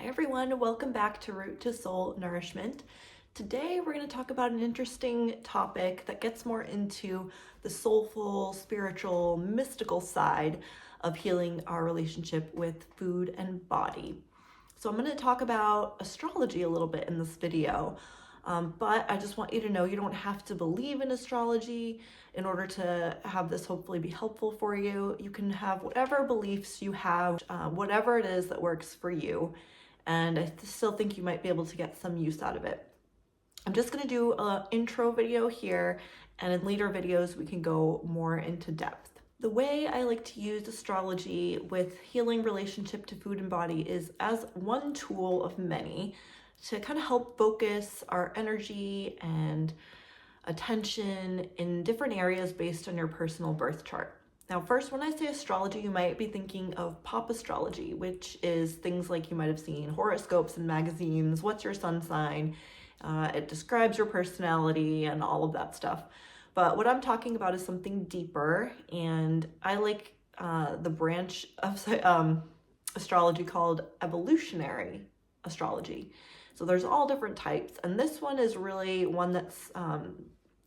Hi everyone, welcome back to Root to Soul Nourishment. Today we're going to talk about an interesting topic that gets more into the soulful, spiritual, mystical side of healing our relationship with food and body. So I'm going to talk about astrology a little bit in this video, but I just want you to know you don't have to believe in astrology in order to have this hopefully be helpful for you. You can have whatever beliefs you have, whatever it is that works for you. And I still think you might be able to get some use out of it. I'm just going to do an intro video here, and in later videos we can go more into depth. The way I like to use astrology with healing relationship to food and body is as one tool of many to kind of help focus our energy and attention in different areas based on your personal birth chart. Now, first, when I say astrology, you might be thinking of pop astrology, which is things like you might have seen horoscopes in magazines, what's your sun sign, it describes your personality and all of that stuff. But what I'm talking about is something deeper, and I like the branch of astrology called evolutionary astrology. So there's all different types, and this one is really one that's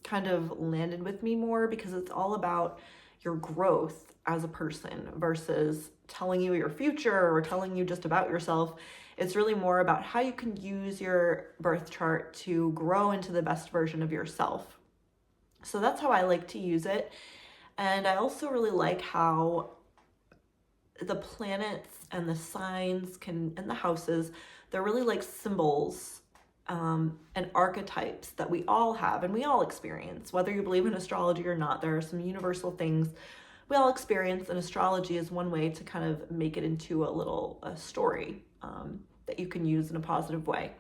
kind of landed with me more because it's all about your growth as a person versus telling you your future or telling you just about yourself. It's really more about how you can use your birth chart to grow into the best version of yourself. So that's how I like to use it. And I also really like how the planets and the signs and the houses, they're really like symbols and archetypes that we all have and we all experience. Whether you believe in astrology or not, there are some universal things we all experience, and astrology is one way to kind of make it into a story that you can use in a positive way.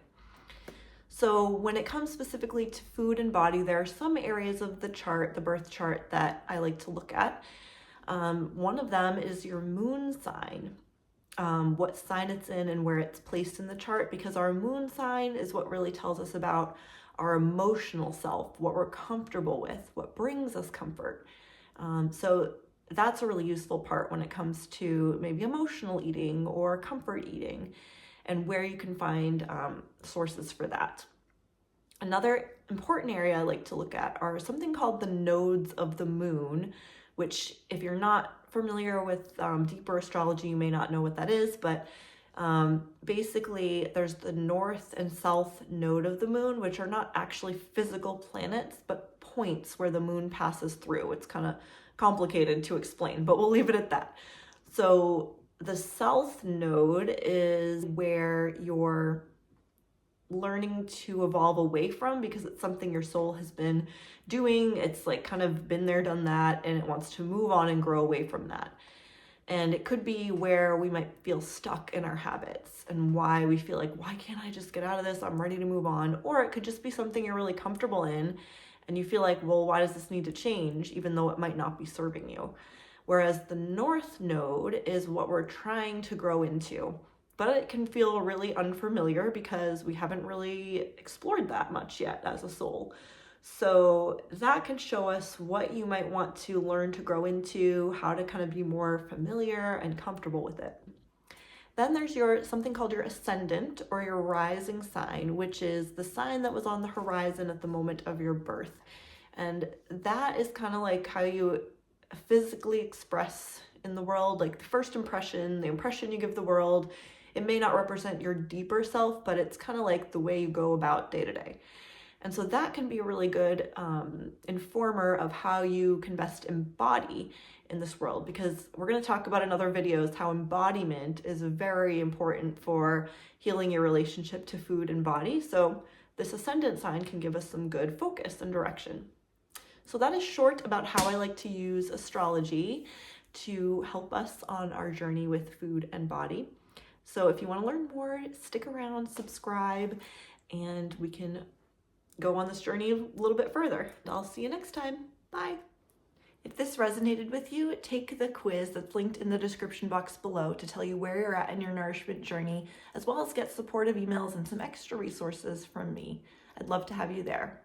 So when it comes specifically to food and body, there are some areas of the chart, the birth chart, that I like to look at. One of them is your moon sign. What sign it's in and where it's placed in the chart, because our moon sign is what really tells us about our emotional self, what we're comfortable with, what brings us comfort. So that's a really useful part when it comes to maybe emotional eating or comfort eating, and where you can find sources for that. Another important area I like to look at are something called the nodes of the moon, which, if you're not familiar with deeper astrology, you may not know what that is, but basically there's the north and south node of the moon, which are not actually physical planets, but points where the moon passes through. It's kind of complicated to explain, but we'll leave it at that. So the south node is where you're learning to evolve away from, because it's something your soul has been doing. It's like kind of been there, done that, and it wants to move on and grow away from that. And it could be where we might feel stuck in our habits and why we feel like, why can't I just get out of this? I'm ready to move on. Or it could just be something you're really comfortable in and you feel like, well, why does this need to change, even though it might not be serving you? Whereas the north node is what we're trying to grow into. But it can feel really unfamiliar because we haven't really explored that much yet as a soul. So that can show us what you might want to learn to grow into, how to kind of be more familiar and comfortable with it. Then there's something called your ascendant, or your rising sign, which is the sign that was on the horizon at the moment of your birth. And that is kind of like how you physically express in the world, like the first impression, the impression you give the world. It may not represent your deeper self, but it's kind of like the way you go about day to day. And so that can be a really good informer of how you can best embody in this world, because we're going to talk about in other videos how embodiment is very important for healing your relationship to food and body. So this ascendant sign can give us some good focus and direction. So that is short about how I like to use astrology to help us on our journey with food and body. So if you want to learn more, stick around, subscribe, and we can go on this journey a little bit further. I'll see you next time. Bye. If this resonated with you, take the quiz that's linked in the description box below to tell you where you're at in your nourishment journey, as well as get supportive emails and some extra resources from me. I'd love to have you there.